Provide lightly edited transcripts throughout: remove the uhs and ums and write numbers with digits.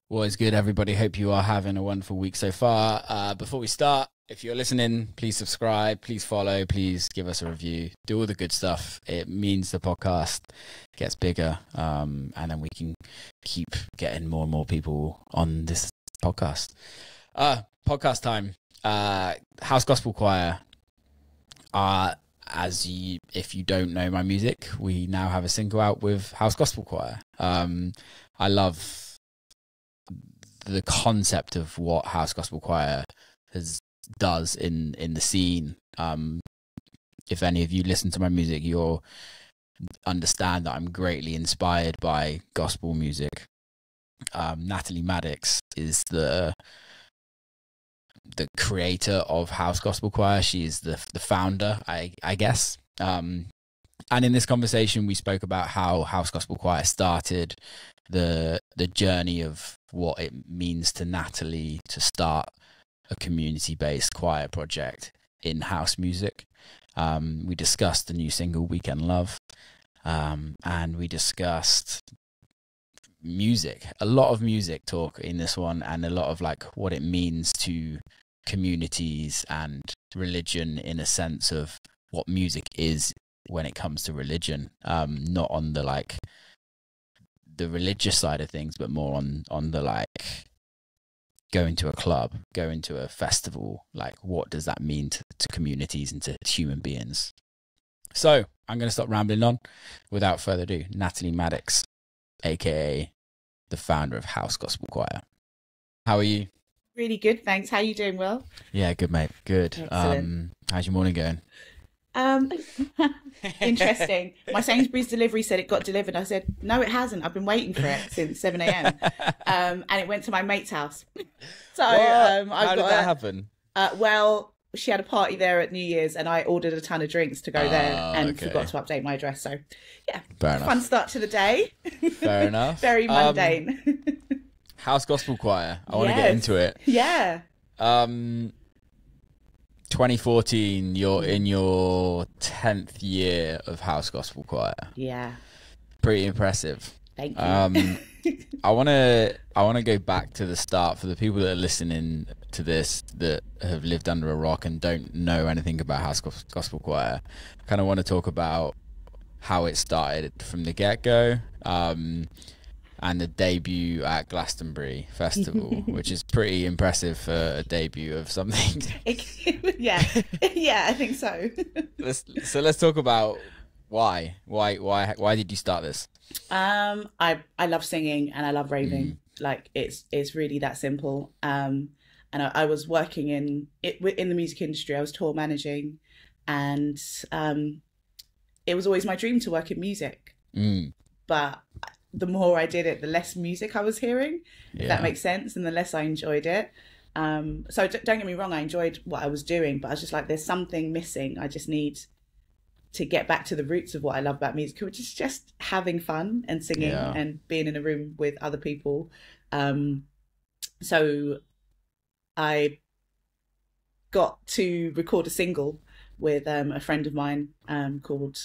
Well, it's good, everybody. Hope you are having a wonderful week so far. Before we start, if you're listening, please subscribe, please follow, please give us a review, do all the good stuff. It means the podcast gets bigger, and then we can keep getting more and more people on this podcast. Podcast time. House Gospel Choir. If you don't know my music, we now have a single out with House Gospel Choir. I love the concept of what House Gospel Choir does in the scene. If any of you listen to my music, you'll understand that I'm greatly inspired by gospel music. Natalie Maddix is the creator of House Gospel Choir. She is the founder, I guess. And in this conversation, we spoke about how House Gospel Choir started, the journey of what it means to Natalie to start a community-based choir project in house music. We discussed the new single Weekend Love, and we discussed music, a lot of music talk in this one, and a lot of like what it means to communities and religion, in a sense of what music is when it comes to religion, not on the religious side of things, but more on the like going to a club, going to a festival, like what does that mean to communities and to human beings. So I'm going to stop rambling on. Without further ado, Natalie Maddix, aka the founder of House Gospel Choir. How are you? Really good, thanks. How are you doing, Will? Yeah, good, mate. Good. Excellent. How's your morning going? Interesting. My Sainsbury's delivery said it got delivered. I said, no, it hasn't. I've been waiting for it since 7 a.m. And it went to my mate's house. So how did that happen? Well, she had a party there at New Year's, and I ordered a ton of drinks to go there and forgot to update my address. So, yeah, fun start to the day. Fair enough. Very mundane. House Gospel Choir. I want to get into it. Yeah. 2014, you're in your 10th year of House Gospel Choir. Yeah. Pretty impressive. Thank you. I want to go back to the start for the people that are listening to this that have lived under a rock and don't know anything about House Gospel Choir. I kind of want to talk about how it started from the get-go, and the debut at Glastonbury Festival, which is pretty impressive for a debut of something. Yeah, I think so. Let's talk about why did you start this? I love singing and I love raving. Like it's really that simple. And I was working in the music industry. I was tour managing, and it was always my dream to work in music. But the more I did it, the less music I was hearing, if that makes sense, and the less I enjoyed it. So don't get me wrong, I enjoyed what I was doing, but I was just like, there's something missing. I just need to get back to the roots of what I love about music, which is just having fun and singing and being in a room with other people. So I got to record a single with a friend of mine called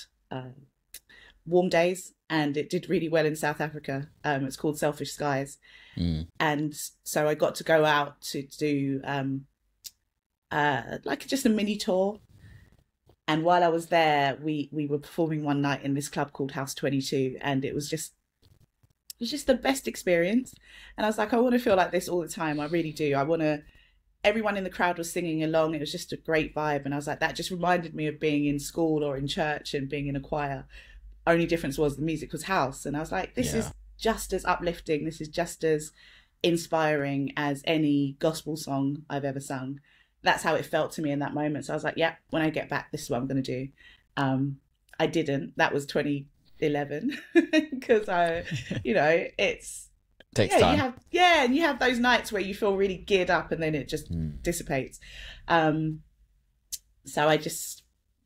Warm Days, and it did really well in South Africa. It's called Selfish Skies. And so I got to go out to do like just a mini tour. And while I was there, we were performing one night in this club called House 22, and it was just the best experience. And I was like, I want to feel like this all the time. I really do. Everyone in the crowd was singing along. It was just a great vibe. And I was like, that just reminded me of being in school or in church and being in a choir. Only difference was the music was house. And I was like, this is just as uplifting. This is just as inspiring as any gospel song I've ever sung. That's how it felt to me in that moment. So I was like, yeah, when I get back, this is what I'm going to do. I didn't. That was 2011 because takes time. And you have those nights where you feel really geared up and then it just dissipates. So I just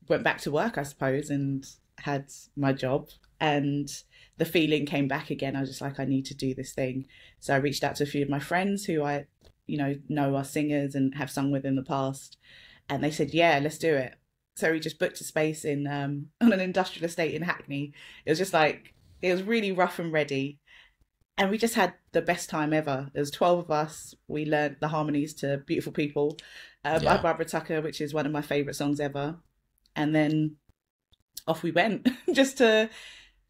went back to work, I suppose, and had my job, and the feeling came back again. I was just like, I need to do this thing. So I reached out to a few of my friends who I know are singers and have sung with in the past, and they said, yeah, let's do it. So we just booked a space in on an industrial estate in Hackney. It was just like, it was really rough and ready, and we just had the best time ever. There was 12 of us. We learned the harmonies to Beautiful People by Barbara Tucker, which is one of my favorite songs ever. And then off we went just to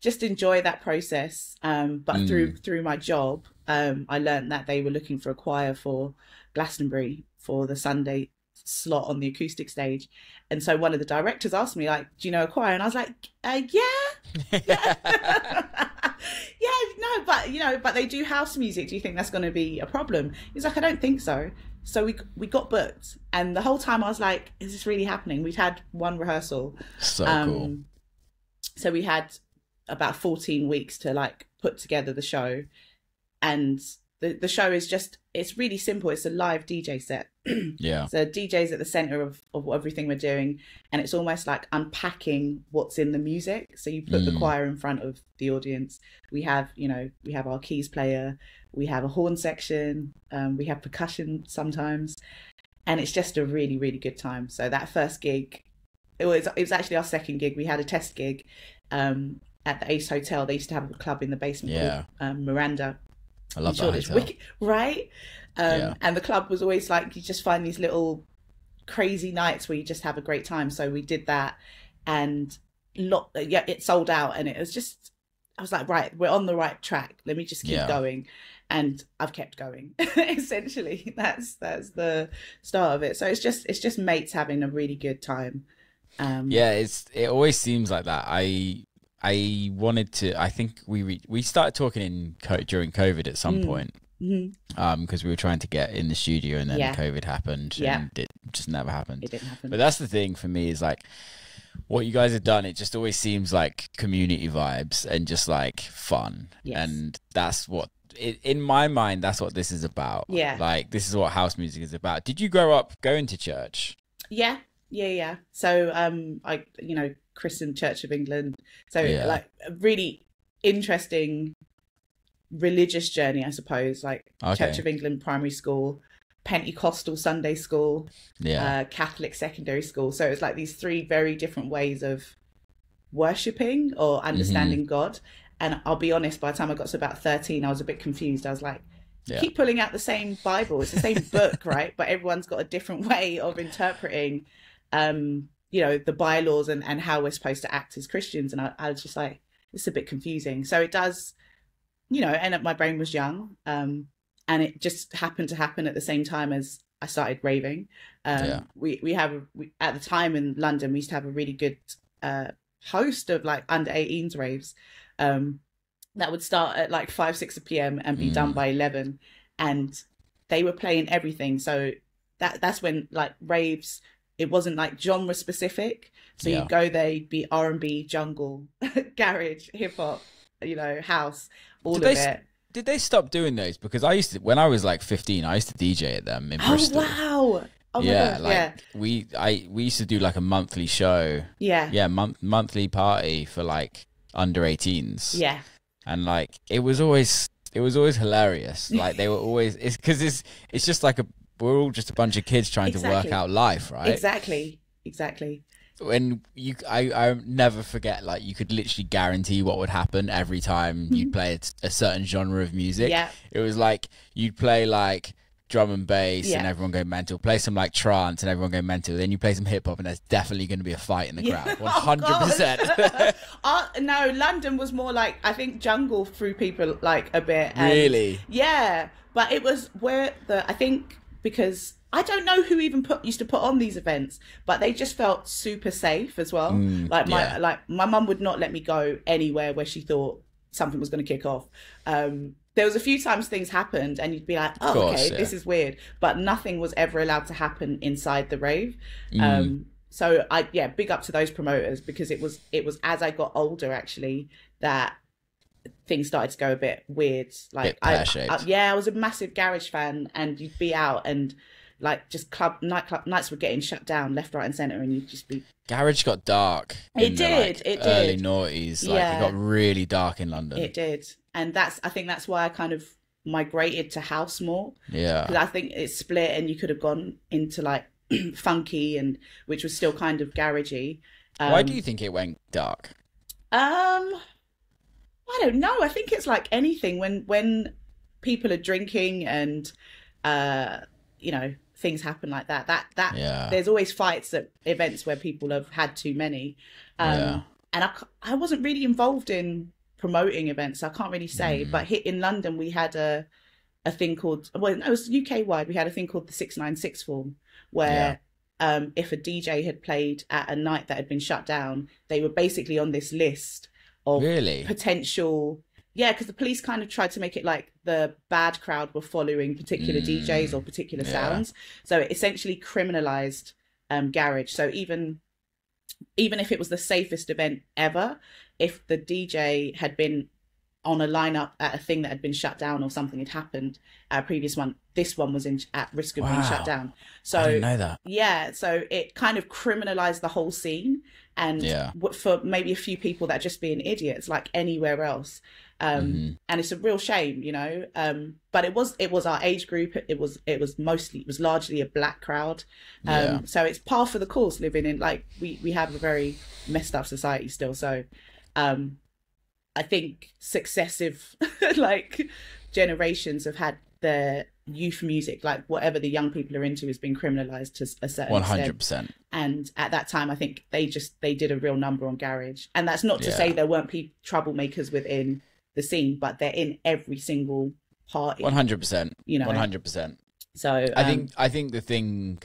enjoy that process. But through my job, I learned that they were looking for a choir for Glastonbury for the Sunday slot on the acoustic stage. And so one of the directors asked me, like, do you know a choir? And I was like, yeah. No, but they do house music. Do you think that's going to be a problem? He's like, I don't think so. So we got booked, and the whole time I was like, is this really happening? We'd had one rehearsal. So cool. So we had about 14 weeks to like put together the show, and the show is it's really simple. It's a live DJ set. Yeah. So DJ's at the center of everything we're doing, and it's almost like unpacking what's in the music. So you put the choir in front of the audience. We have our keys player, we have a horn section, we have percussion sometimes, and it's just a really, really good time. So that first gig, it was actually our second gig. We had a test gig at the Ace Hotel. They used to have a club in the basement called Miranda. I love that hotel. Right? And the club was always like, you just find these little crazy nights where you just have a great time. So we did that, and it sold out, and it was just, I was like, right, we're on the right track. Let me just keep going. And I've kept going. Essentially, that's the start of it. So it's just mates having a really good time. It always seems like that. I think we started talking during COVID at some point, because we were trying to get in the studio, and then COVID happened, and it just never happened. It didn't happen. But that's the thing for me, is like what you guys have done. It just always seems like community vibes and just like fun, and that's what in my mind, that's what this is about. Like this is what house music is about. Did you grow up going to church? Yeah. So I christened Church of England, so like a really interesting religious journey, I suppose. Like Church of England primary school, Pentecostal Sunday school, Catholic secondary school. So it's like these three very different ways of worshipping or understanding God. And I'll be honest, by the time I got to about 13, I was a bit confused. I was like, keep pulling out the same Bible, it's the same book, right? But everyone's got a different way of interpreting the bylaws and how we're supposed to act as Christians. And I was just like, it's a bit confusing. So it does, and my brain was young, and it just happened to happen at the same time as I started raving. We at the time in London, we used to have a really good host of like under 18s raves that would start at like 5-6 p.m. and be done by 11, and they were playing everything. So that's when like raves, it wasn't like genre specific. So you go there, you'd be R&B, jungle, garage, hip hop, house, all of it. Did they stop doing those? Because I used to, when I was like 15, I used to DJ at them in Bristol. Wow. Oh my God, we used to do like a monthly show. Monthly party for like under 18s. And like it was always hilarious. Like they were always, it's because it's just like we're all just a bunch of kids trying to work out life, right? Exactly. When I never forget, like you could literally guarantee what would happen every time you'd play a certain genre of music. It was like you'd play like drum and bass and everyone go mental, play some like trance and everyone go mental, then you play some hip hop and there's definitely going to be a fight in the crowd. 100%. No, London was more like, I think jungle threw people like a bit. Really? Yeah, but it was I think because I don't know who even used to put on these events, but they just felt super safe as well. My mum would not let me go anywhere where she thought something was going to kick off. There was a few times things happened and you'd be like, this is weird, but nothing was ever allowed to happen inside the rave. So big up to those promoters, because it was as I got older actually that things started to go a bit weird. Like I was a massive garage fan, and you'd be out and like just nightclub nights were getting shut down left, right, and center, and you'd just be. Garage got dark. It did. Early noughties. Like it got really dark in London. It did, and I think that's why I kind of migrated to house more. Yeah, because I think it split, and you could have gone into like funky, and which was still kind of garagey. Why do you think it went dark? I don't know. I think it's like anything when people are drinking and you know, things happen like that. Yeah. There's always fights at events where people have had too many. And I wasn't really involved in promoting events, so I can't really say. But in London, we had a thing called, well, no, it was UK wide. We had a thing called the 696 form, where if a DJ had played at a night that had been shut down, they were basically on this list of potential. Yeah, because the police kind of tried to make it like the bad crowd were following particular DJs or particular sounds. So it essentially criminalized garage. So even if it was the safest event ever, if the DJ had been on a lineup at a thing that had been shut down or something had happened at a previous one, this one was at risk of being shut down. So I didn't know that. Yeah, so it kind of criminalized the whole scene, and for maybe a few people that are just being idiots, like anywhere else. And it's a real shame, you know. But it was our age group. It was largely a black crowd. So it's par for the course living in, like, we have a very messed up society still. So I think successive like generations have had their youth music, like whatever the young people are into, has been criminalized to a certain 100%. Extent. And at that time, I think they did a real number on garage. And that's not to say there weren't troublemakers within the scene, but they're in every single party. 100%. You know, 100%. So I think the thing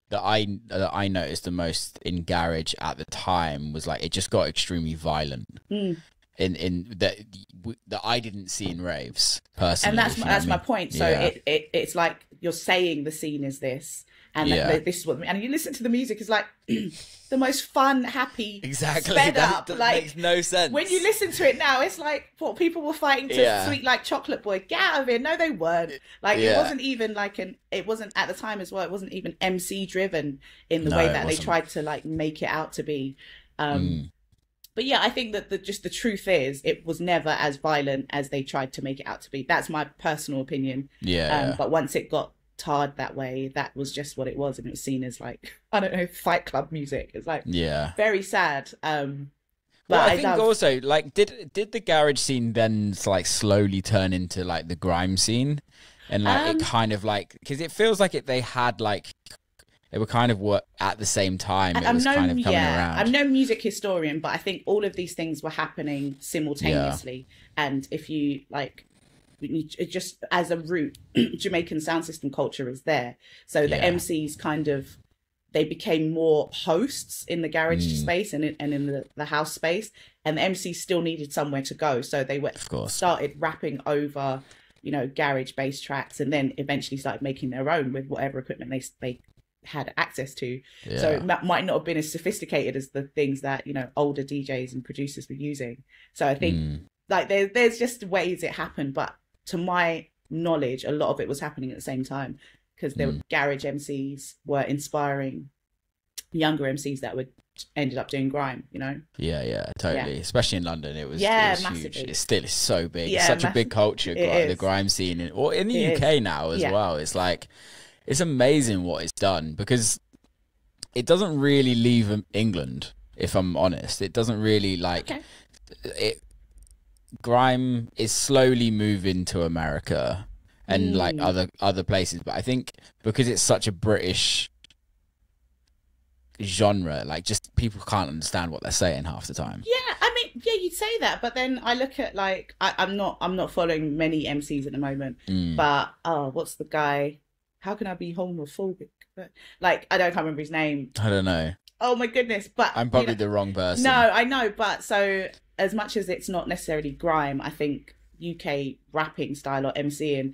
that I noticed the most in garage at the time was like it just got extremely violent. In that I didn't see in raves personally, and that's my point. So it's like you're saying the scene is this, and this is what, and you listen to the music, it's like the most fun, happy, sped up. That like, makes no sense. When you listen to it now, it's like what people were fighting to Sweet Like Chocolate Boy. Get out of here! No, they weren't. Like it wasn't even like it wasn't at the time as well. It wasn't even MC driven in the way that they tried to like make it out to be. But yeah, I think that the truth is it was never as violent as they tried to make it out to be. That's my personal opinion. But once it got tarred that way, that was just what it was, and it was seen as like, I don't know, Fight Club music. It's like very sad. But I think also like did the garage scene then like slowly turn into like the grime scene, and like it kind of like, because it feels like they had like. They were kind of at the same time. It was kind of coming around. I'm no music historian, but I think all of these things were happening simultaneously. And if you like, just as a root, Jamaican sound system culture is there. So the MCs kind of, they became more hosts in the garage space and in the house space. And the MCs still needed somewhere to go. So they started rapping over, you know, garage bass tracks, and then eventually started making their own with whatever equipment they had access to. So it might not have been as sophisticated as the things that, you know, older DJs and producers were using. So I think like there's just ways it happened, but to my knowledge, a lot of it was happening at the same time, because there were garage MCs were inspiring younger MCs that ended up doing grime, you know. Totally. Especially in London, it was huge. It still is so big. It's such a big culture, the grime scene, or in the UK now as well. It's like, it's amazing what it's done, because it doesn't really leave England, if I'm honest. It doesn't really like it. Grime is slowly moving to America and like other places, but I think because it's such a British genre, like just people can't understand what they're saying half the time. You'd say that, but then I look at like I'm not following many MCs at the moment, but what's the guy? How can I be homophobic? Like, I can't remember his name. I don't know. Oh my goodness. But I'm probably the wrong person. No, I know. But so as much as it's not necessarily grime, I think UK rapping style or MCing,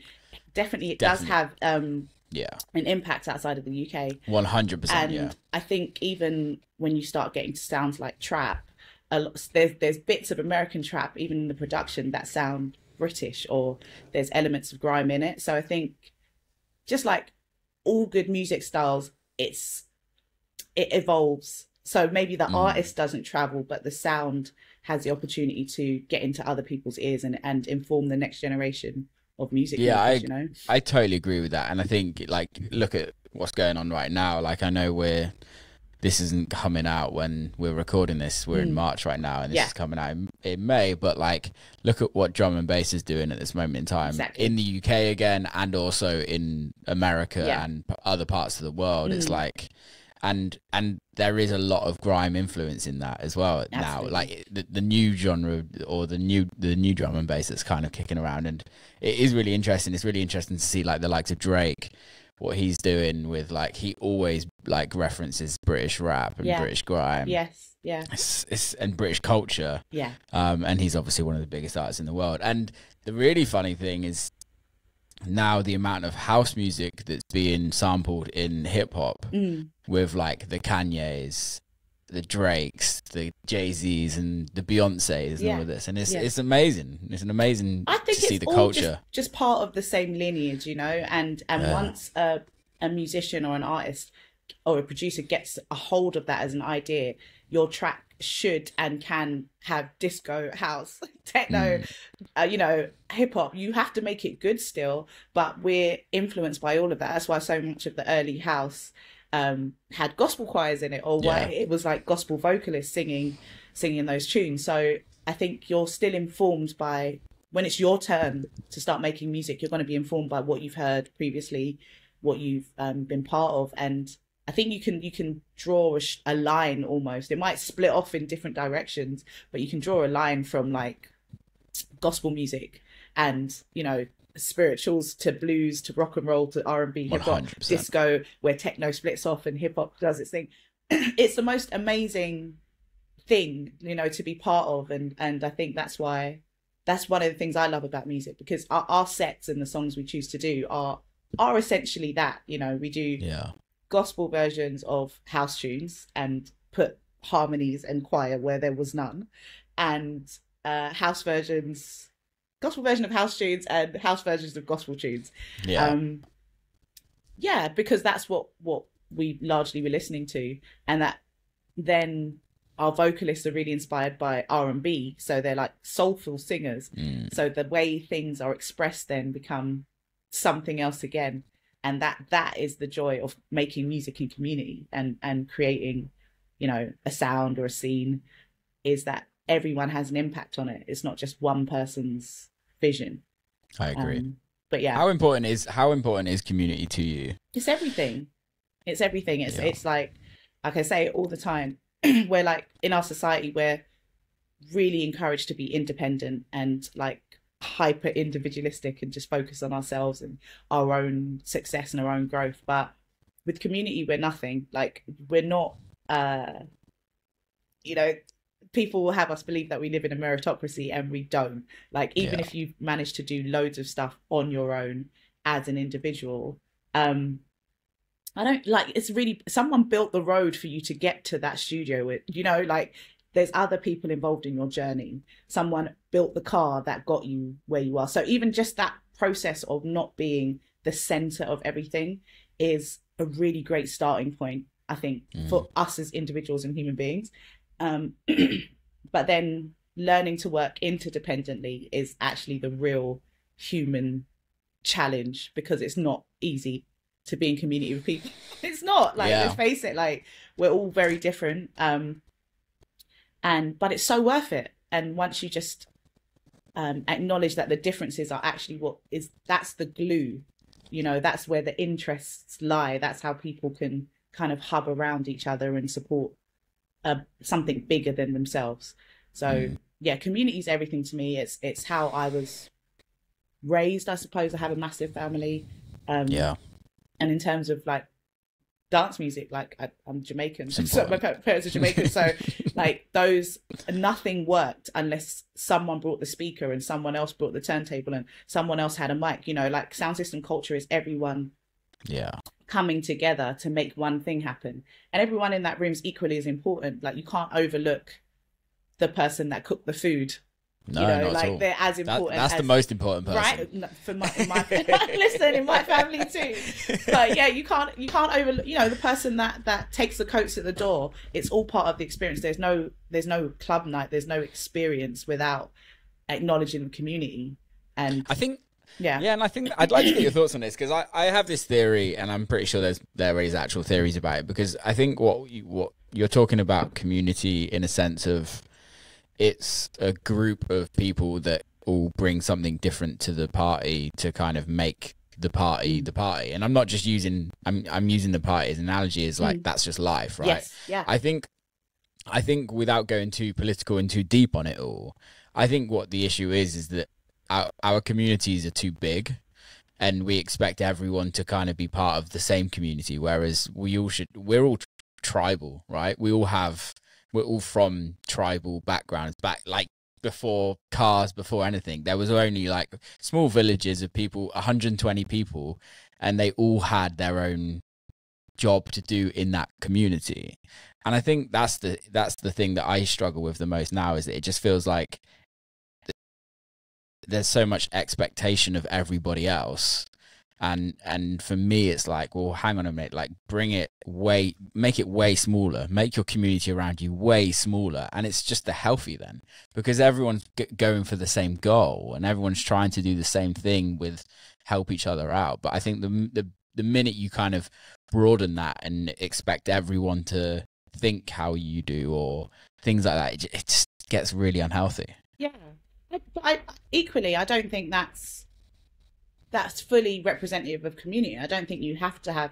definitely does have an impact outside of the UK. 100%. And I think even when you start getting to sounds like trap, there's bits of American trap, even in the production, that sound British, or there's elements of grime in it. So I think, just like all good music styles, it evolves. So maybe the artist doesn't travel, but the sound has the opportunity to get into other people's ears and inform the next generation of music. Makers, you know? I totally agree with that. And I think, like, look at what's going on right now. Like, I know we're this isn't coming out when we're recording this. We're in March right now, and this is coming out in May. But like, look at what drum and bass is doing at this moment in time in the UK again, and also in America and other parts of the world. It's like, and there is a lot of grime influence in that as well now. Like the new genre, or the new drum and bass that's kind of kicking around, and it is really interesting. It's really interesting to see like the likes of Drake, what he's doing with, like, he always like references British rap and British grime. And British culture. And he's obviously one of the biggest artists in the world. And the really funny thing is now the amount of house music that's being sampled in hip hop with like the Kanyes, the Drakes, the Jay-Z's, and the Beyoncé's, and all of this, and it's amazing. It's an amazing to see the culture. Just part of the same lineage, you know. And once a musician or an artist or a producer gets a hold of that as an idea, your track should and can have disco, house, techno, you know, hip hop. You have to make it good still, but we're influenced by all of that. That's why so much of the early house had gospel choirs in it, or why it was like gospel vocalists singing those tunes. So I think you're still informed by, when it's your turn to start making music, you're going to be informed by what you've heard previously, what you've been part of. And I think you can draw a line almost. It might split off in different directions, but you can draw a line from like gospel music and, you know, spirituals to blues to rock and roll to R&B, hip hop, disco, where techno splits off and hip hop does its thing. It's the most amazing thing, you know, to be part of. And I think that's one of the things I love about music, because our sets and the songs we choose to do are essentially that, you know. We do gospel versions of house tunes and put harmonies and choir where there was none, and gospel version of house tunes and house versions of gospel tunes. Because that's what we largely were listening to, and that then our vocalists are really inspired by R&B, so they're like soulful singers. So the way things are expressed then become something else again, and that is the joy of making music in community and creating, you know, a sound or a scene, is that everyone has an impact on it. It's not just one person's vision. I agree. But yeah, how important is community to you? It's everything. It's like I say it all the time. We're like, in our society, we're really encouraged to be independent and like hyper individualistic and just focus on ourselves and our own success and our own growth. But with community, we're nothing. Like, we're not you know, people will have us believe that we live in a meritocracy, and we don't. Like, even if you've managed to do loads of stuff on your own as an individual, I don't like, it's really, someone built the road for you to get to that studio with, you know, like, there's other people involved in your journey. Someone built the car that got you where you are. So even just that process of not being the center of everything is a really great starting point, I think, for us as individuals and human beings. But then learning to work interdependently is actually the real human challenge, because it's not easy to be in community with people. It's not, like, let's face it, like, we're all very different. But it's so worth it. And once you just acknowledge that the differences are actually that's the glue, you know, that's where the interests lie. That's how people can kind of hub around each other and support something bigger than themselves. So yeah, community is everything to me. It's how I was raised, I suppose. I have a massive family. And in terms of like dance music, like I'm Jamaican, so my parents are Jamaican, so like nothing worked unless someone brought the speaker and someone else brought the turntable and someone else had a mic, you know. Like, sound system culture is everyone coming together to make one thing happen, and everyone in that room is equally as important. Like, you can't overlook the person that cooked the food. No, you know, not like, at all. they're as important. That's the most important person, right? For my listen, in my family too. But yeah, you can't overlook. You know, the person that takes the coats at the door. It's all part of the experience. There's no club night. There's no experience without acknowledging the community. And I think Yeah. Yeah, and I think I'd like to get your thoughts on this, because I have this theory, and I'm pretty sure there is actual theories about it, because I think what you're talking about community in a sense of it's a group of people that all bring something different to the party to kind of make the party the party. And I'm not just using I'm using the party as an analogy, as like that's just life, right? Yes. Yeah. I think without going too political and too deep on it all, I think what the issue is that our communities are too big, and we expect everyone to kind of be part of the same community, whereas we're all tribal, right? We're all from tribal backgrounds, back like before cars, before anything. There was only like small villages of people, 120 people, and they all had their own job to do in that community. And I think that's the thing that I struggle with the most now, is that it just feels like there's so much expectation of everybody else, and for me it's like, well, hang on a minute, like make it way smaller, make your community around you way smaller, and it's just the healthy then, because everyone's going for the same goal and everyone's trying to do the same thing with help each other out. But I think the minute you kind of broaden that and expect everyone to think how you do or things like that, it just gets really unhealthy. Yeah. I equally, I don't think that's fully representative of community. I don't think you have to have.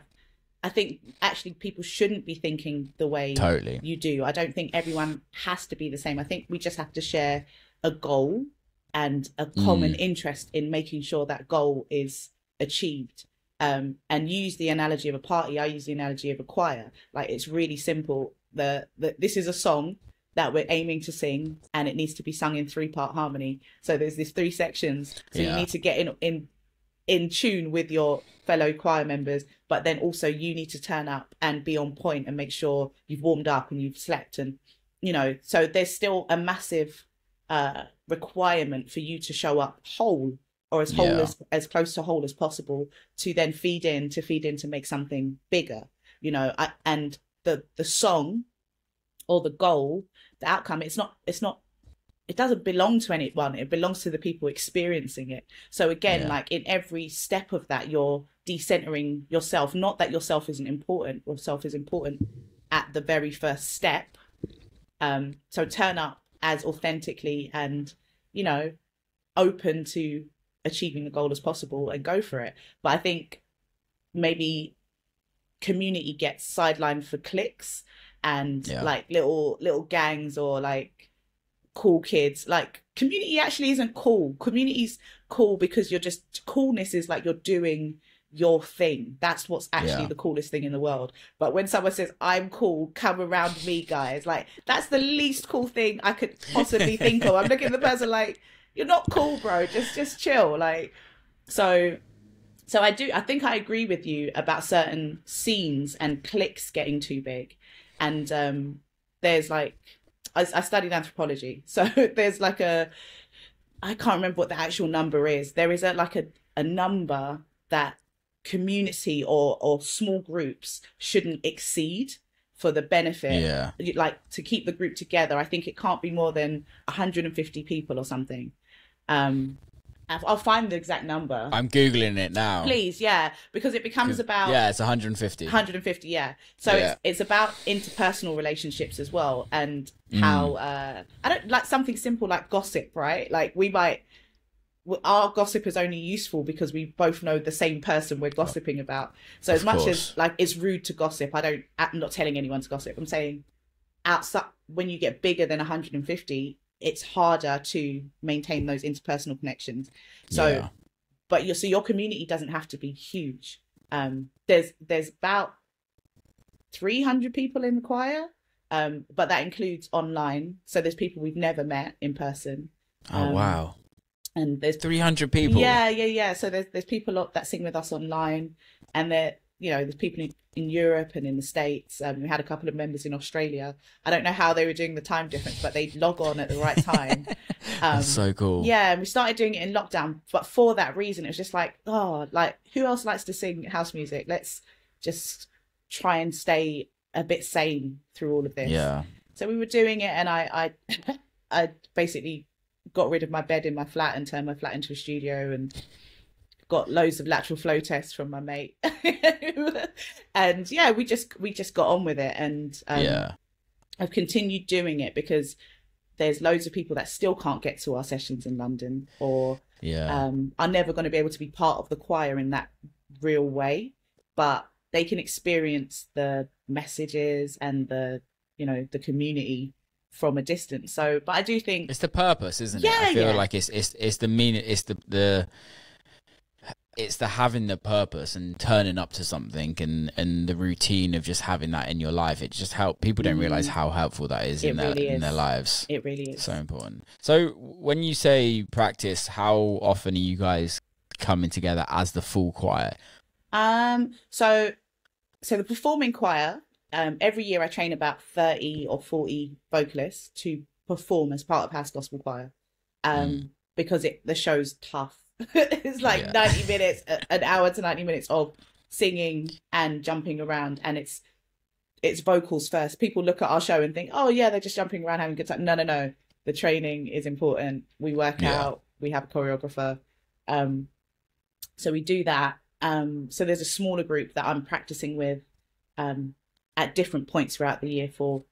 I think actually people shouldn't be thinking the way you do. I don't think everyone has to be the same. I think we just have to share a goal and a common interest in making sure that goal is achieved. And use the analogy of a party. I use the analogy of a choir. Like, it's really simple. This is a song that we're aiming to sing, and it needs to be sung in 3-part harmony. So there's these 3 sections. So you need to get in tune with your fellow choir members, but then also you need to turn up and be on point and make sure you've warmed up and you've slept, and so there's still a massive requirement for you to show up whole, or as whole as close to whole as possible, to then feed in to make something bigger. And the song or the goal, the outcome, it doesn't belong to anyone. It belongs to the people experiencing it. So again, like in every step of that, you're decentering yourself. Not that yourself isn't important. Yourself is important at the very first step. So turn up as authentically and, open to achieving the goal as possible, and go for it. But I think maybe community gets sidelined for cliques and like little gangs, or like cool kids. Like, community actually isn't cool. Community's cool because coolness is like you're doing your thing. That's what's actually the coolest thing in the world. But when someone says, I'm cool, come around me, guys, like, that's the least cool thing I could possibly think of. I'm looking at the person like, you're not cool, bro. Just chill. Like, so I think I agree with you about certain scenes and cliques getting too big. And there's like, I studied anthropology, so there's like I can't remember what the actual number is. There is a number that community or small groups shouldn't exceed for the benefit, like to keep the group together. I think it can't be more than 150 people or something. I'll find the exact number. I'm Googling it now. Please, because it becomes about... Yeah, it's 150. 150, yeah. So it's about interpersonal relationships as well, and how... I don't like something simple like gossip, right? Like, our gossip is only useful because we both know the same person we're gossiping about. So as much as like it's rude to gossip, I'm not telling anyone to gossip. I'm saying outside, when you get bigger than 150, it's harder to maintain those interpersonal connections. So, but your community doesn't have to be huge. There's about 300 people in the choir, but that includes online. So there's people we've never met in person. Oh wow! And there's 300 people. Yeah. So there's people that sing with us online, and there's people in Europe and in the States. We had a couple of members in Australia. I don't know how they were doing the time difference, but they'd log on at the right time. That's so cool. Yeah, and we started doing it in lockdown. But for that reason, it was just like, who else likes to sing house music? Let's just try and stay a bit sane through all of this. Yeah. So we were doing it, and I basically got rid of my bed in my flat and turned my flat into a studio, and got loads of lateral flow tests from my mate. And yeah, we just got on with it. And I've continued doing it because there's loads of people that still can't get to our sessions in London, or are never going to be able to be part of the choir in that real way, but they can experience the messages and the community from a distance. So, but I do think it's the purpose, isn't it? I feel like it's the meaning, it's the having the purpose and turning up to something, and the routine of just having that in your life. It just helps people don't realize how helpful that is in their lives. It really is so important. So when you say practice, how often are you guys coming together as the full choir? So the performing choir, every year I train about 30 or 40 vocalists to perform as part of House Gospel Choir, because the show's tough. It's like 90 minutes, an hour to 90 minutes of singing and jumping around, and it's vocals first. People look at our show and think, oh yeah, they're just jumping around having a good time. No. The training is important. We work out. We have a choreographer. So we do that. So there's a smaller group that I'm practicing with at different points throughout the year for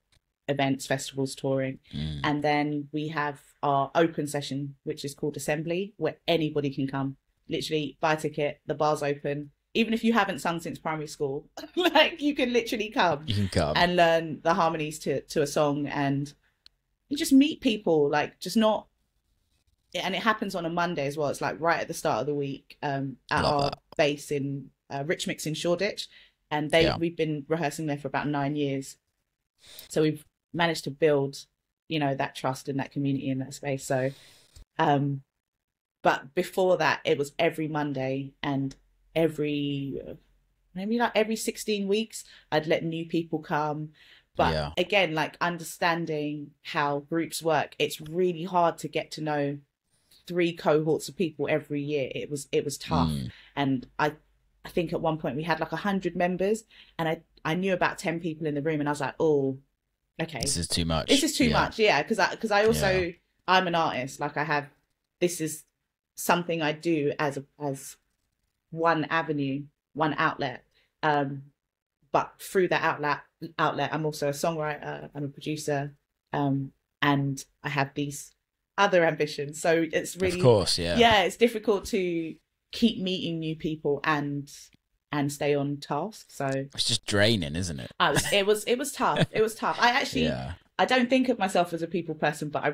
events, festivals, touring. And then we have our open session, which is called Assembly, where anybody can come. Literally buy a ticket, the bar's open. Even if you haven't sung since primary school, like you can literally come. You can come and learn the harmonies to a song, and you just meet people, like just not. And it happens on a Monday as well. It's like right at the start of the week at our base in Rich Mix in Shoreditch. And we've been rehearsing there for about 9 years. So we've managed to build, that trust and that community in that space. So, but before that, it was every Monday, and every 16 weeks, I'd let new people come. But again, like understanding how groups work, it's really hard to get to know 3 cohorts of people every year. It was tough. And I think at one point we had like 100 members, and I knew about 10 people in the room, and I was like, oh, okay, this is too much. Yeah, because I also I'm an artist. Like this is something I do as one avenue, one outlet. But through that outlet, I'm also a songwriter. I'm a producer, and I have these other ambitions. So it's really, of course, it's difficult to keep meeting new people and stay on task. So it's just draining, isn't it? It was tough. It was tough. I actually I don't think of myself as a people person, but I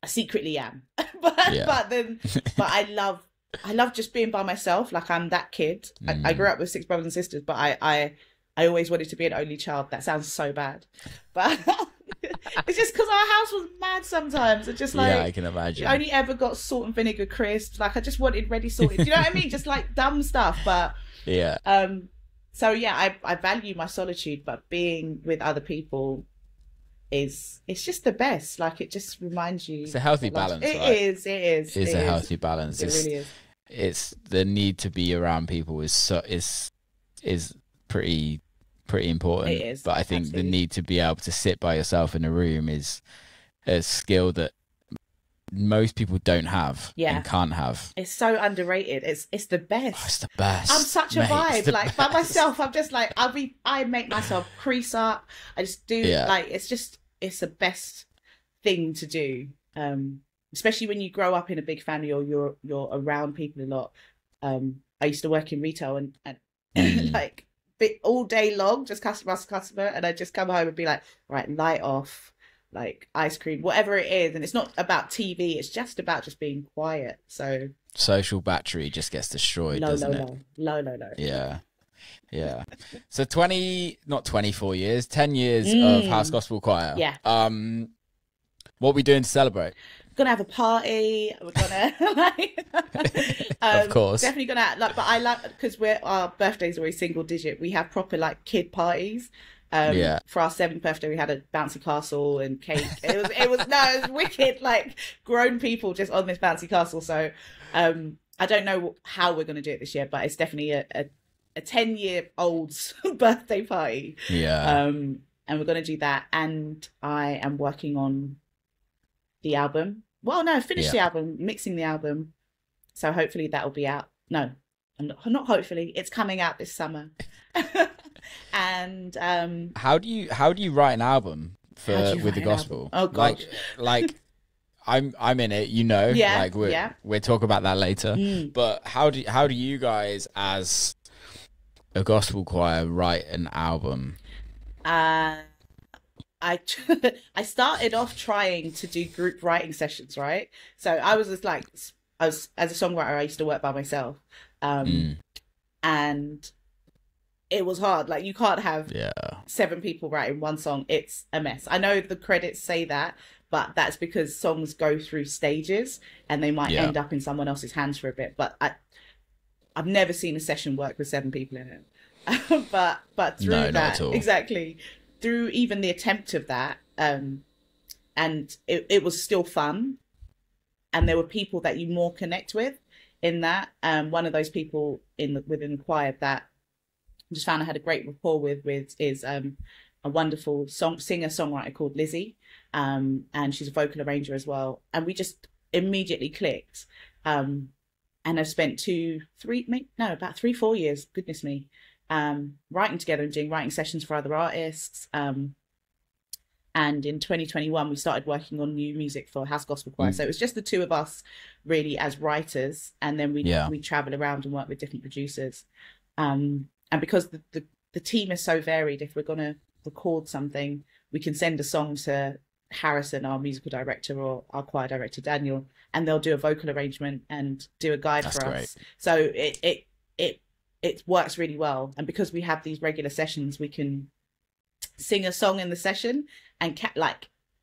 secretly am. but I love just being by myself. Like I'm that kid. I grew up with 6 brothers and sisters, but I always wanted to be an only child. That sounds so bad, but it's just because our house was mad sometimes. It's just like, I can imagine. I only ever got salt and vinegar crisps. Like I just wanted ready salted. Do you know what I mean? Just like dumb stuff. But so I value my solitude, but being with other people it's just the best. Like it just reminds you. It's a healthy balance. It right? is. It's a healthy balance. It really is. It's the need to be around people is pretty important. It is, but I think absolutely. the need to be able to sit by yourself in a room is a skill that most people don't have and can't have. It's so underrated. It's the best. Oh, it's the best. I'm such a vibe. Like by myself, I'm just like I make myself crease up. I just do like it's the best thing to do. Especially when you grow up in a big family or you're around people a lot. I used to work in retail and like all day long, just customer to customer, and I'd just come home and be like, right, light off, like ice cream, whatever it is. And it's not about TV, it's just about just being quiet. So social battery just gets destroyed, doesn't it? Low. Yeah. So 24 years, 10 years of House Gospel Choir. Yeah. What are we doing to celebrate? Gonna have a party. We're gonna of course, definitely gonna but I like because our birthday's always single digit. We have proper like kid parties. For our 7th birthday, we had a bouncy castle and cake. It was wicked. Like grown people just on this bouncy castle. So I don't know how we're gonna do it this year, but it's definitely a 10-year-old's birthday party. And we're gonna do that. And I am working on the album. Well, no, finished the album, mixing the album. So hopefully that will be out No, I'm not hopefully. It's coming out this summer. And how do you write an album with the gospel? Oh gosh. Like I'm in it, you know. Yeah, like we'll talk about that later. But how do you guys as a gospel choir write an album? I started off trying to do group writing sessions, right? So I was just like, as a songwriter, I used to work by myself, and it was hard. Like, you can't have 7 people writing one song. It's a mess. I know the credits say that, but that's because songs go through stages and they might end up in someone else's hands for a bit. But I've never seen a session work with 7 people in it. but through that, exactly, through even the attempt of that, and it was still fun, and there were people that you more connect with in that. One of those people within the choir that I just found I had a great rapport with is a wonderful singer-songwriter called Lizzie, and she's a vocal arranger as well, and we just immediately clicked, and I've spent about 3-4 years, goodness me, writing together and doing writing sessions for other artists, and in 2021 we started working on new music for House Gospel Choir. So it was just the 2 of us really as writers, and then we travel around and work with different producers, and because the team is so varied, if we're going to record something, we can send a song to Harrison, our musical director, or our choir director Daniel, and they'll do a vocal arrangement and do a guide for us. So it works really well, and because we have these regular sessions, we can sing a song in the session and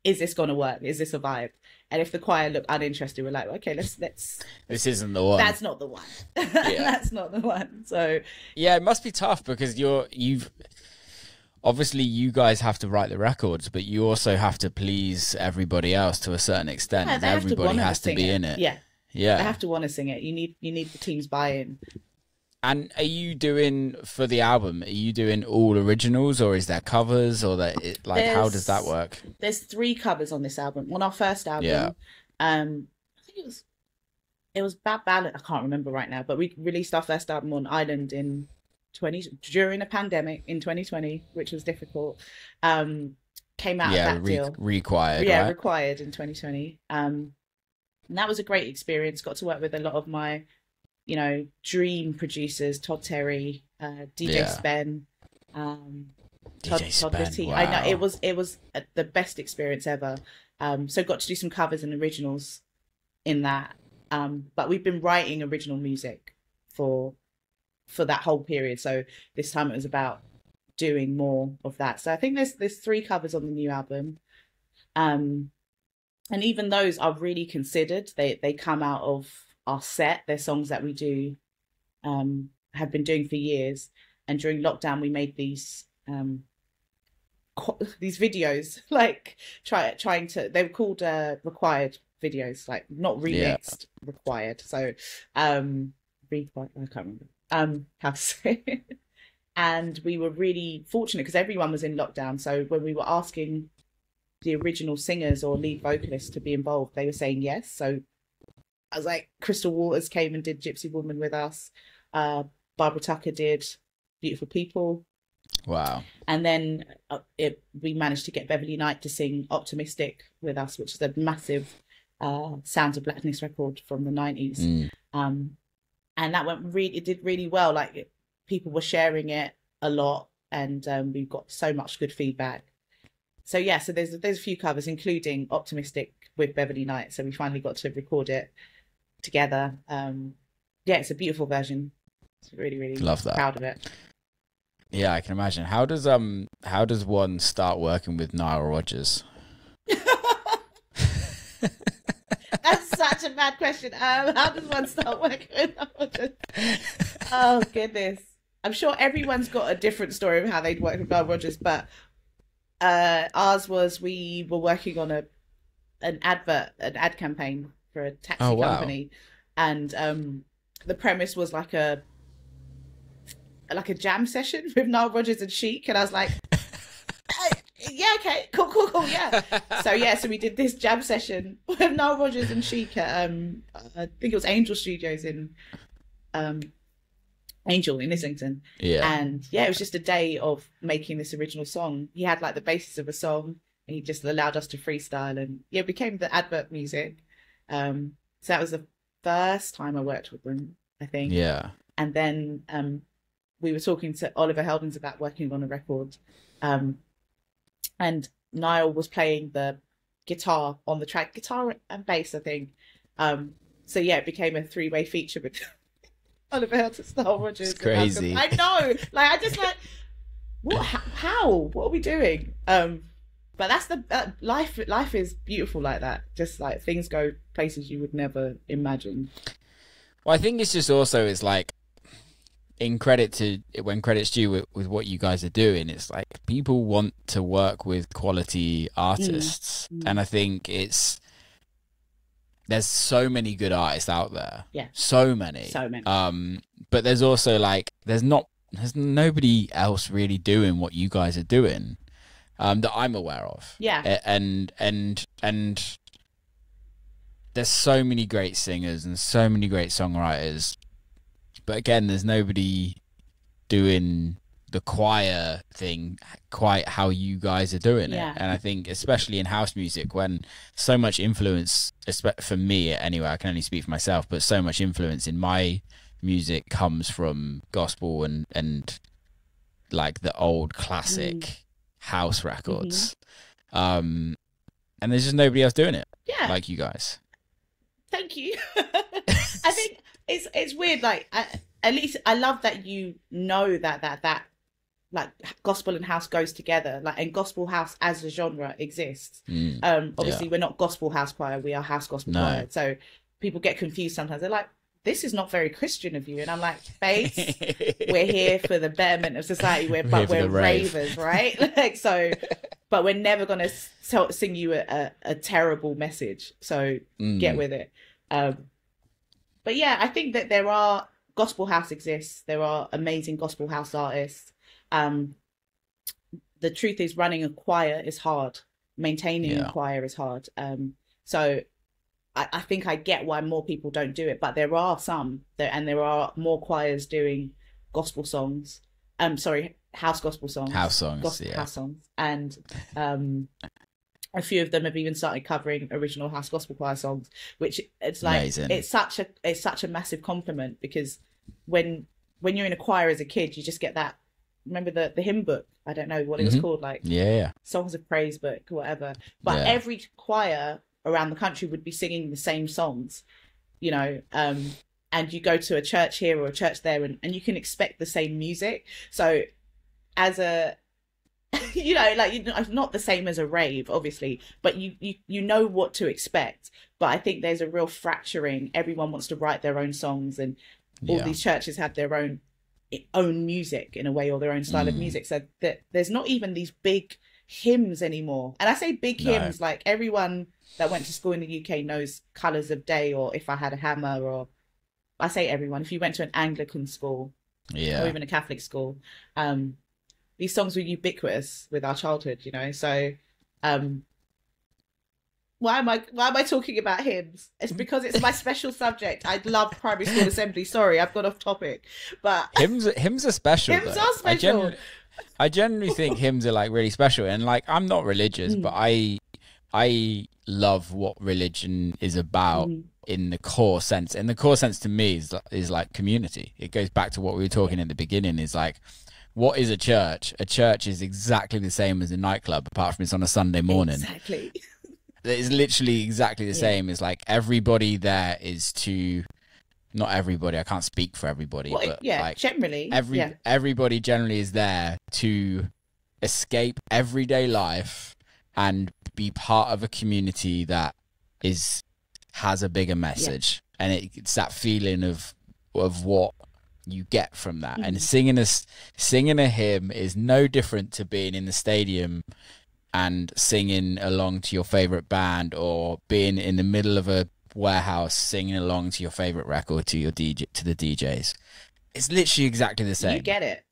is this gonna work? Is this a vibe? And if the choir look uninterested, we're like, okay, let's this isn't the one. That's not the one. That's not the one. So yeah, it must be tough because you've obviously, you guys have to write the records, but you also have to please everybody else to a certain extent. Everybody has to be in it. Yeah. They have to want to sing it. You need the team's buy-in. And are you doing, for the album, are you doing all originals, or is there covers, or how does that work? There's 3 covers on this album. On our first album, I think it was Bad Ballad. I can't remember right now, but we released our first album on Island during a pandemic in 2020, which was difficult. Came out of that deal. Required in 2020. And that was a great experience. Got to work with a lot of my dream producers, Todd Terry, DJ Spen, Todd Litty. Wow. I know it was the best experience ever. So got to do some covers and originals in that. But we've been writing original music for that whole period. So this time it was about doing more of that. So I think there's 3 covers on the new album. And even those are really considered. They come out of our set. They're songs that we do, have been doing for years. And during lockdown, we made these videos, like trying to, they were called required videos, like not remixed, required. So required, I can't remember how to say it. And we were really fortunate because everyone was in lockdown. So when we were asking the original singers or lead vocalists to be involved, they were saying yes. So I was like, Crystal Waters came and did Gypsy Woman with us. Barbara Tucker did Beautiful People. Wow. And then we managed to get Beverly Knight to sing Optimistic with us, which is a massive Sounds of Blackness record from the 90s. And that it did really well. Like, people were sharing it a lot, and we got so much good feedback. So so there's a few covers, including Optimistic with Beverly Knight. So we finally got to record it together. It's a beautiful version. It's really love that. Proud of it. Yeah, I can imagine. How does one start working with Nile Rodgers? That's such a bad question. How does one start working with Nile Rodgers? Oh goodness, I'm sure everyone's got a different story of how they'd work with Nile Rodgers, but ours was, we were working on an ad campaign for a taxi company, and the premise was like a jam session with Nile Rodgers and Chic, and I was like, yeah, okay, cool, yeah. So we did this jam session with Nile Rodgers and Chic at I think it was Angel Studios in Angel in Islington. Yeah. And yeah, it was just a day of making this original song. He had like the basis of a song, and he just allowed us to freestyle, and yeah, it became the advert music. So that was the first time I worked with them, I think. Yeah. And then we were talking to Oliver Heldens about working on a record, and Nile was playing the guitar on the track, guitar and bass, I think. So yeah, it became a three-way feature with Oliver Heldens, Nile Rodgers. It's crazy. I know, like I just like, what? How? What are we doing? But that's the life. Life is beautiful like that. Just like things go places you would never imagine. Well, I think it's just also, it's like, in credit to when credit's due with what you guys are doing, it's like people want to work with quality artists, and I think there's so many good artists out there. Yeah, so many. But there's also like there's nobody else really doing what you guys are doing that I'm aware of. Yeah, and there's so many great singers and so many great songwriters. But again, there's nobody doing the choir thing quite how you guys are doing it. And I think especially in house music, when so much influence, for me anyway, I can only speak for myself, but so much influence in my music comes from gospel and like the old classic house records. And there's just nobody else doing it like you guys. Thank you. I think it's weird, like at least I love that you know that like gospel and house goes together, like, and gospel house as a genre exists. Obviously we're not gospel house choir, we are house gospel choir, so people get confused sometimes. They're like, this is not very Christian of you, and I'm like, babes, we're here for the betterment of society, but we're ravers, right? Like, so but we're never gonna sing you a terrible message, so get with it. But yeah, I think that there are gospel house exists. There are amazing gospel house artists. The truth is, running a choir is hard. Maintaining a choir is hard. So I think I get why more people don't do it, but there are some and there are more choirs doing gospel songs. House gospel songs. House songs. House songs. And a few of them have even started covering original house gospel choir songs, which it's like amazing. It's such a massive compliment, because when you're in a choir as a kid, you just get that. Remember the hymn book? I don't know what it was called, like Songs of Praise book, whatever. But every choir around the country would be singing the same songs, you know. And you go to a church here or a church there, and you can expect the same music. So as a you know, like, not the same as a rave, obviously, but you know what to expect. But I think there's a real fracturing. Everyone wants to write their own songs, and all these churches have their own music in a way, or their own style of music. So that there's not even these big hymns anymore. And I say big hymns, like everyone that went to school in the UK knows Colours of Day, or If I Had a Hammer, or I say everyone. If you went to an Anglican school, or even a Catholic school, these songs were ubiquitous with our childhood, you know. So why am I talking about hymns? It's because it's my special subject. I love primary school assembly. Sorry, I've got off topic. But hymns are special. Hymns are special. I generally think hymns are like really special, and like, I'm not religious, but I love what religion is about in the core sense. And the core sense to me is like community. It goes back to what we were talking at the beginning, is like, what is a church? A church is exactly the same as a nightclub, apart from it's on a Sunday morning. Exactly. It's literally exactly the same. It's like everybody there is to, not everybody, I can't speak for everybody, but like generally, everybody generally is there to escape everyday life and be part of a community that has a bigger message. And it's that feeling of what you get from that. And singing a hymn is no different to being in the stadium and singing along to your favorite band, or being in the middle of a warehouse singing along to your favorite record to your DJ, to the DJs. It's literally exactly the same. You get it.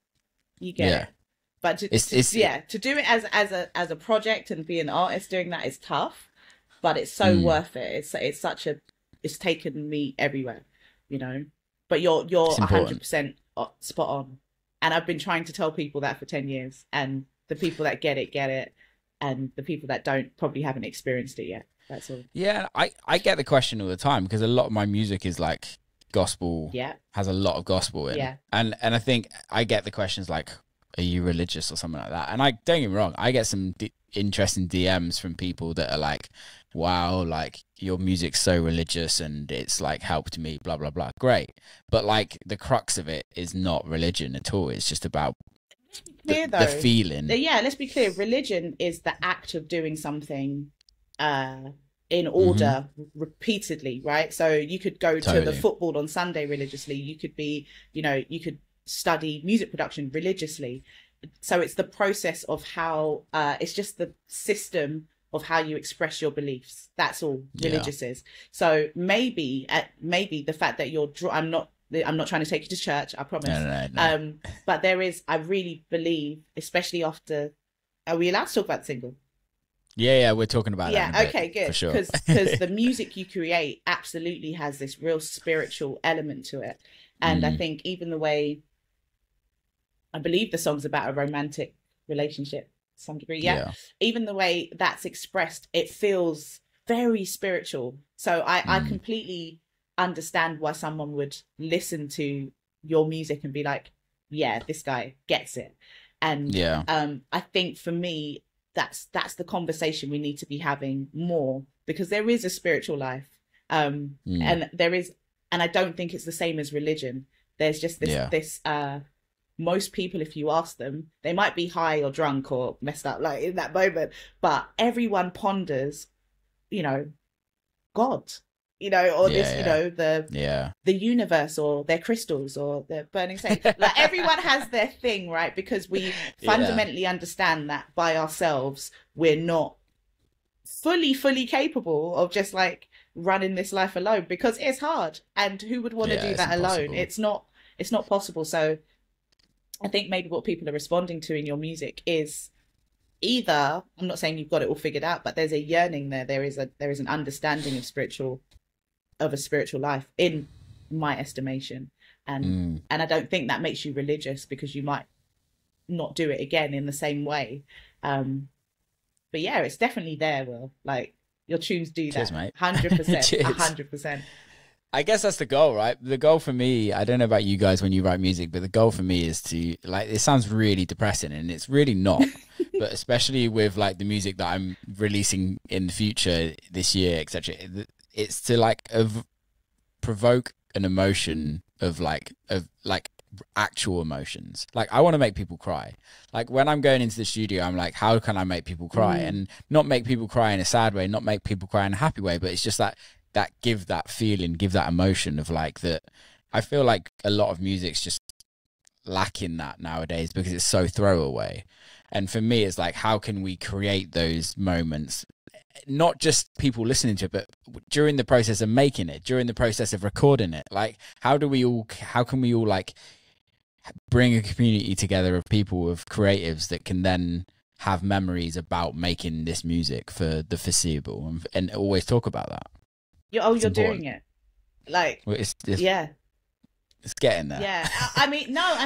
But to do it as a project and be an artist doing that is tough, but it's so worth it. It's taken me everywhere, you know. but you're It's important. 100% spot on. And I've been trying to tell people that for 10 years, and the people that get it, and the people that don't probably haven't experienced it yet. That's all. Yeah, I get the question all the time because a lot of my music is like gospel, has a lot of gospel in. And I think I get the questions like, are you religious or something like that? And I don't get me wrong, I get some interesting DMs from people that are like, wow, like your music's so religious and it's like helped me, blah blah blah. Great, but like the crux of it is not religion at all. It's just about the feeling. Yeah, let's be clear. Religion is the act of doing something in order repeatedly, right? So you could go to the football on Sunday religiously. You could be, you could study music production religiously. So it's the process of how it's just the system of how you express your beliefs. That's all religious is. So maybe the fact that I'm not trying to take you to church, I promise. No. But there is, I really believe, especially after, are we allowed to talk about the single? Yeah, we're talking about that. Yeah, okay, good. For sure. Because the music you create absolutely has this real spiritual element to it. And I think even the way, I believe the song's about a romantic relationship to some degree. Yeah. Even the way that's expressed, it feels very spiritual. So I completely understand why someone would listen to your music and be like, yeah, this guy gets it. And I think for me, that's the conversation we need to be having more, because there is a spiritual life. And there is, and I don't think it's the same as religion. There's just this most people, if you ask them, they might be high or drunk or messed up like in that moment, but everyone ponders, God, or the universe, or their crystals, or their burning sage. Like everyone has their thing, right? Because we fundamentally understand that by ourselves, we're not fully capable of just like running this life alone, because it's hard. And who would want to do that alone? It's not possible. So I think maybe what people are responding to in your music is either, I'm not saying you've got it all figured out, but there's a yearning there. There is an understanding of a spiritual life, in my estimation. And I don't think that makes you religious, because you might not do it again in the same way. But yeah, it's definitely there, Will. Like your tunes do that. Cheers, mate. 100%. 100%. I guess that's the goal, right? The goal for me, I don't know about you guys when you write music, but the goal for me is to, like, it sounds really depressing, and it's really not. But especially with like the music that I'm releasing in the future this year, etc., it's to like provoke an emotion of actual emotions. Like I want to make people cry. Like when I'm going into the studio, I'm like, how can I make people cry? And not make people cry in a sad way, not make people cry in a happy way, but it's just that give that feeling, give that emotion of like that. I feel like a lot of music's just lacking that nowadays because it's so throwaway. And for me, it's like, how can we create those moments? Not just people listening to it, but during the process of making it, during the process of recording it. Like, how can we all like bring a community together of people, of creatives that can then have memories about making this music for the foreseeable, and always talk about that. You're doing it. Like, well, it's getting there. Yeah. I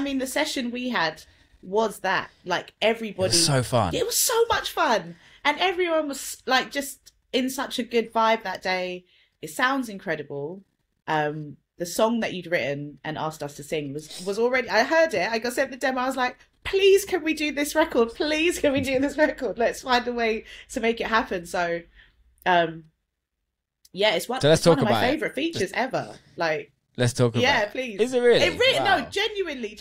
mean, the session we had was that, like, everybody. It was so fun. It was so much fun. And everyone was like just in such a good vibe that day. It sounds incredible. The song that you'd written and asked us to sing was already, I heard it. I got sent the demo. I was like, please, can we do this record? Please, can we do this record? Let's find a way to make it happen. So, yeah, it's one of my favorite features ever. Like, let's talk about it. Yeah, please. Is it really? Wow. No, genuinely.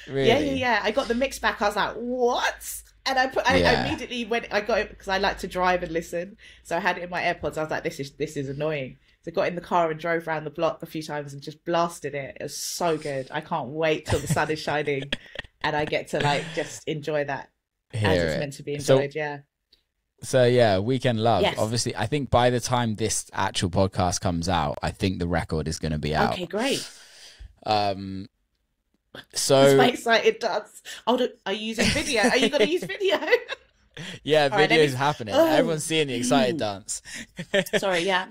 Really? Yeah. I got the mix back. I was like, what? And I immediately went, I got it because I like to drive and listen. So I had it in my AirPods. I was like, this is annoying. So I got in the car and drove around the block a few times and just blasted it. It was so good. I can't wait till the sun is shining and I get to like just enjoy that as it's meant to be enjoyed. So yeah, Weekend Love. Yes. Obviously, I think by the time this actual podcast comes out, I think the record is going to be out. Okay, great. So that's my excited dance. Are you using video? Are you going to use video? Yeah, video is happening. Everyone's seeing the excited dance. Sorry, yeah.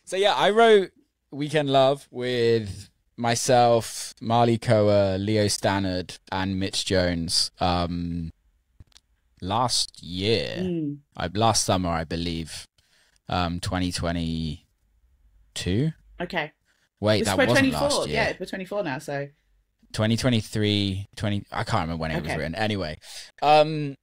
So yeah, I wrote Weekend Love with myself, Marley Coa, Leo Stannard, and Mitch Jones last year, last summer, I believe, 2022. Okay. Wait, that wasn't last year. Yeah, we're 24 now, so 2023, I can't remember when it was written. Anyway, and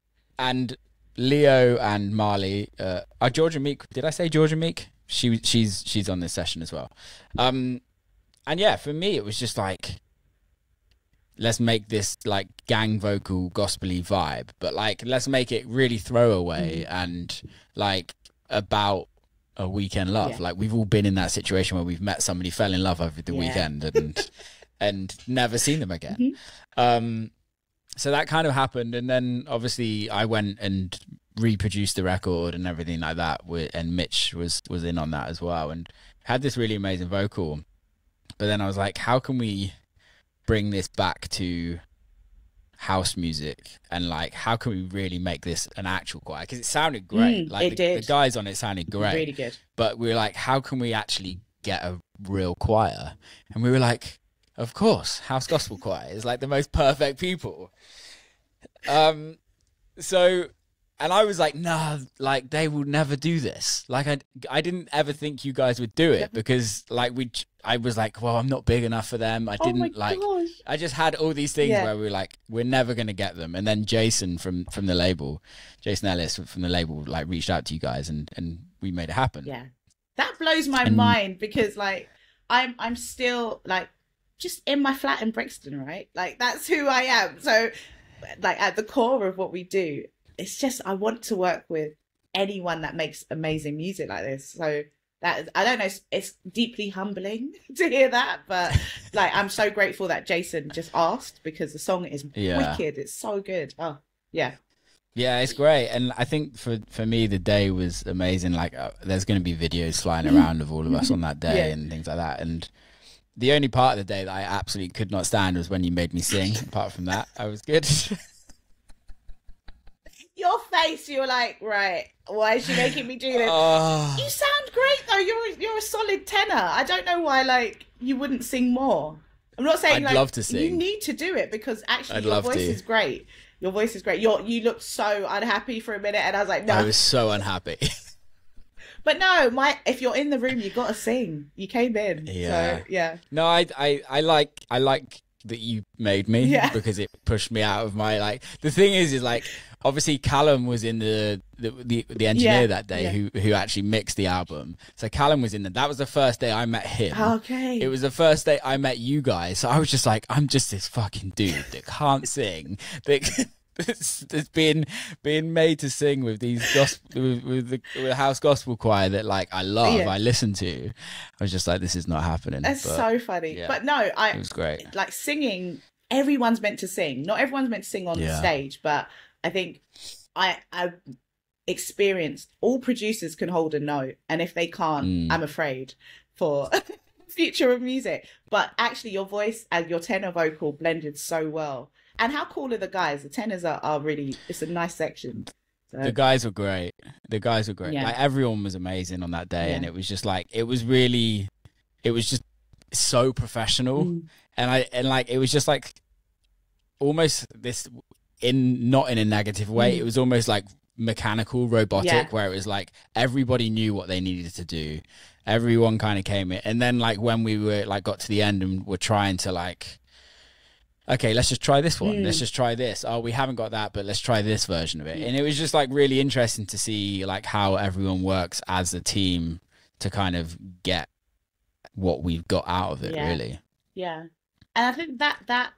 Leo and Marley, are Georgia Meek. Did I say Georgia Meek? She's on this session as well. And yeah, for me, it was just like, let's make this like gang vocal gospel-y vibe, but like, let's make it really throwaway and like about a weekend love. Like, we've all been in that situation where we've met somebody, fell in love over the weekend and never seen them again. So that kind of happened. And then obviously I went and reproduced the record and everything like that. And Mitch was in on that as well, and had this really amazing vocal. But then I was like, how can we bring this back to house music, and like, how can we really make this an actual choir? Because it sounded great. Like the guys on it sounded great, really good. But we were like, how can we actually get a real choir? And we were like, of course, house gospel choir is like the most perfect people. So, and I was like, nah, like they will never do this. Like I didn't ever think you guys would do it, because like I was like, well, I'm not big enough for them. I didn't I just had all these things where we were like, we're never going to get them. And then Jason from the label, Jason Ellis from the label, like reached out to you guys and we made it happen. Yeah. That blows my mind, because like, I'm still like just in my flat in Brixton, right? Like that's who I am. So like at the core of what we do, it's just, I want to work with anyone that makes amazing music like this. So that, I don't know, it's deeply humbling to hear that, but like, I'm so grateful that Jason just asked, because the song is wicked. It's so good. Oh yeah. Yeah, it's great. And I think for me, the day was amazing. Like there's going to be videos flying around of all of us on that day and things like that. And the only part of the day that I absolutely could not stand was when you made me sing. Apart from that, I was good. Your face, you were like, right, why is she making me do this? You sound great though. You're a solid tenor. I don't know why like you wouldn't sing more. I'm not saying I'd love to sing. You need to do it, because actually your voice is great. Your voice is great. You looked so unhappy for a minute, and I was like, no. I was so unhappy. But no, if you're in the room, you got to sing. You came in. Yeah. So, yeah. No, I like that you made me, because it pushed me out of my, like, the thing is like, obviously Callum was in the engineer that day who actually mixed the album. So Callum was in there. That was the first day I met him. Okay. It was the first day I met you guys. So I was just like, I'm just this fucking dude that can't sing, that's being made to sing with these with the house gospel choir that like I love, I listen to. I was just like, this is not happening. That's so funny. Yeah. But no, it was great. Like singing, everyone's meant to sing. Not everyone's meant to sing on the stage, but I think I've experienced all producers can hold a note, and if they can't, I'm afraid for future of music. But actually, your voice and your tenor vocal blended so well. And how cool are the guys? The tenors are really, it's a nice section. So. The guys were great. Yeah. Like everyone was amazing on that day, and it was just like, it was just so professional, and like it was just like almost this not in a negative way. It was almost like mechanical, robotic, where it was like everybody knew what they needed to do. Everyone kind of came in, and then like when we were like got to the end and were trying to like, okay, let's just try this one. Let's just try this. Oh, we haven't got that, but let's try this version of it. And it was just like really interesting to see like how everyone works as a team to kind of get what we've got out of it, really. Yeah. And I think that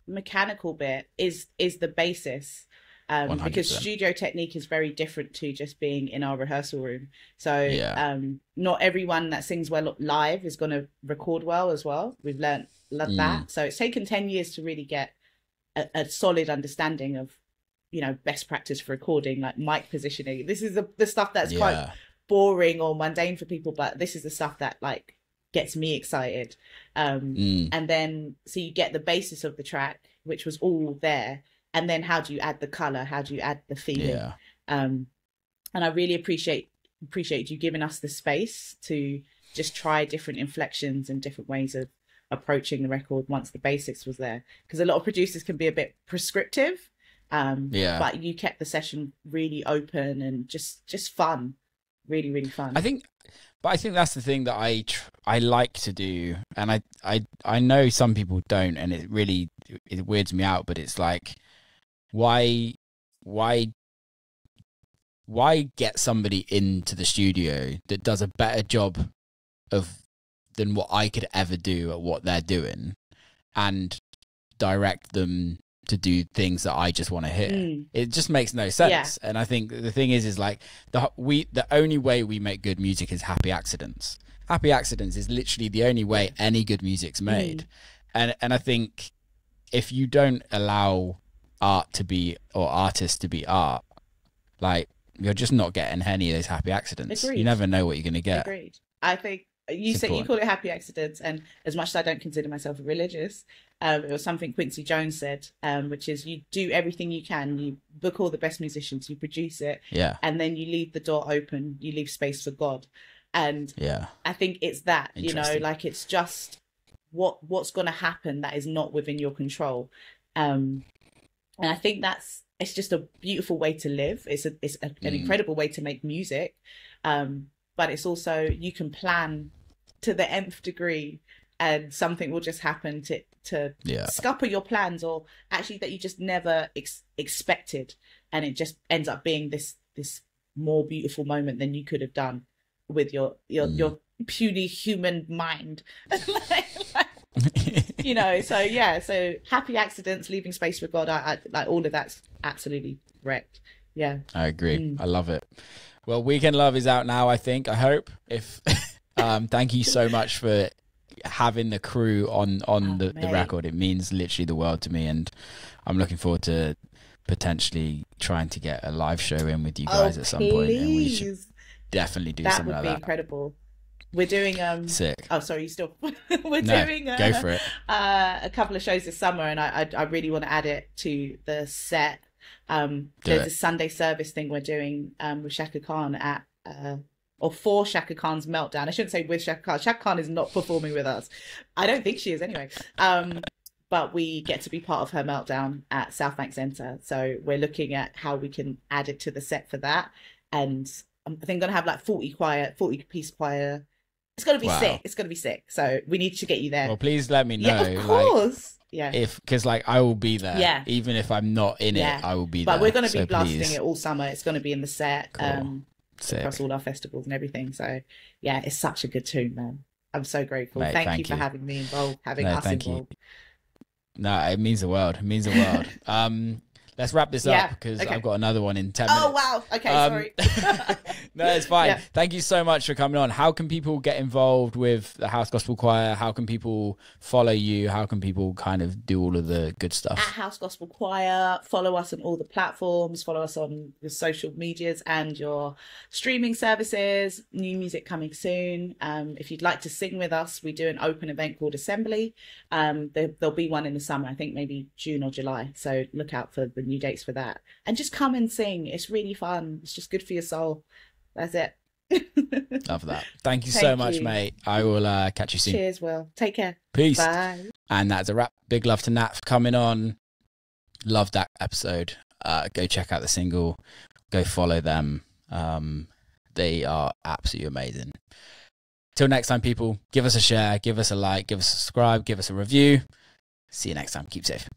mechanical bit is the basis. Because studio technique is very different to just being in our rehearsal room. So not everyone that sings well live is going to record well as well. We've learned that. So it's taken 10 years to really get a solid understanding of, you know, best practice for recording, like mic positioning. This is the stuff that's quite boring or mundane for people, but this is the stuff that like gets me excited. And then so you get the basis of the track, which was all there. And then how do you add the color? How do you add the feeling? And I really appreciate you giving us the space to just try different inflections and different ways approaching the record once the basics was there, because a lot of producers can be a bit prescriptive, but you kept the session really open and just fun, really, really fun. I think that's the thing that I like to do, and I know some people don't, and it weirds me out, but it's like, why get somebody into the studio that does a better job than what I could ever do at what they're doing, and direct them to do things that I just want to hear? It just makes no sense. And I think the thing is like the only way we make good music is happy accidents. Happy accidents is literally the only way any good music's made. And I think if you don't allow art to be, or artists to be art, like, you're just not getting any of those happy accidents. Agreed. You never know what you're going to get. Agreed. I think you call it happy accidents, and as much as I don't consider myself religious, it was something Quincy Jones said, which is, you do everything you can, you book all the best musicians, you produce it, and then you leave the door open, you leave space for God. And I think it's that, you know, like, it's just what's going to happen that is not within your control. And I think it's just a beautiful way to live. It's an incredible way to make music. But it's also, you can plan to the nth degree, and something will just happen to scupper your plans, or actually that you just never expected, and it just ends up being this more beautiful moment than you could have done with your puny human mind. You know, so happy accidents, leaving space for God, I like, all of that's absolutely correct. I agree. I love it. Well, Weekend Love is out now, I think. I hope. If thank you so much for having the crew on the record. It means literally the world to me, and I'm looking forward to potentially trying to get a live show in with you guys at some point, and we should definitely do something like that. That would be incredible. We're doing sick. Oh, sorry, you still doing go for it. A couple of shows this summer, and I really want to add it to the set. There's a Sunday service thing we're doing with Shaka Khan or for Shaka Khan's Meltdown. I shouldn't say with Shaka Khan. Shaka Khan is not performing with us. I don't think she is anyway. But we get to be part of her Meltdown at South Bank Centre. So we're looking at how we can add it to the set for that. And I think I'm going to have like 40-piece choir. It's going to be sick. It's going to be sick. So we need to get you there. Well, please let me know. Yeah, of course. Because like, I will be there. Yeah. Even if I'm not in it, I will be there. But we're going to be blasting it all summer. It's going to be in the set. Cool. Across all our festivals and everything. So yeah, it's such a good tune, man. I'm so grateful. Mate, thank you for having me involved, having us involved. No, it means the world. It means the world. Let's wrap this up, because I've got another one in 10 minutes. Oh, wow. Okay, sorry. No, it's fine. Thank you so much for coming on. How can people get involved with the House Gospel Choir? How can people follow you? How can people kind of do all of the good stuff? At House Gospel Choir. Follow us on all the platforms. Follow us on your social medias and your streaming services. New music coming soon. If you'd like to sing with us, we do an open event called Assembly. There'll be one in the summer, I think maybe June or July. So look out for the new dates for that, and just come and sing. It's really fun. It's just good for your soul. That's it. Love that. Thank you so much, mate. I will catch you soon. Cheers, Will. Take care. Peace. Bye. And that's a wrap. Big love to Nat for coming on. Love that episode. Go check out the single. Go follow them. They are absolutely amazing. Till next time, people, give us a share, give us a like, give us a subscribe, give us a review. See you next time. Keep safe.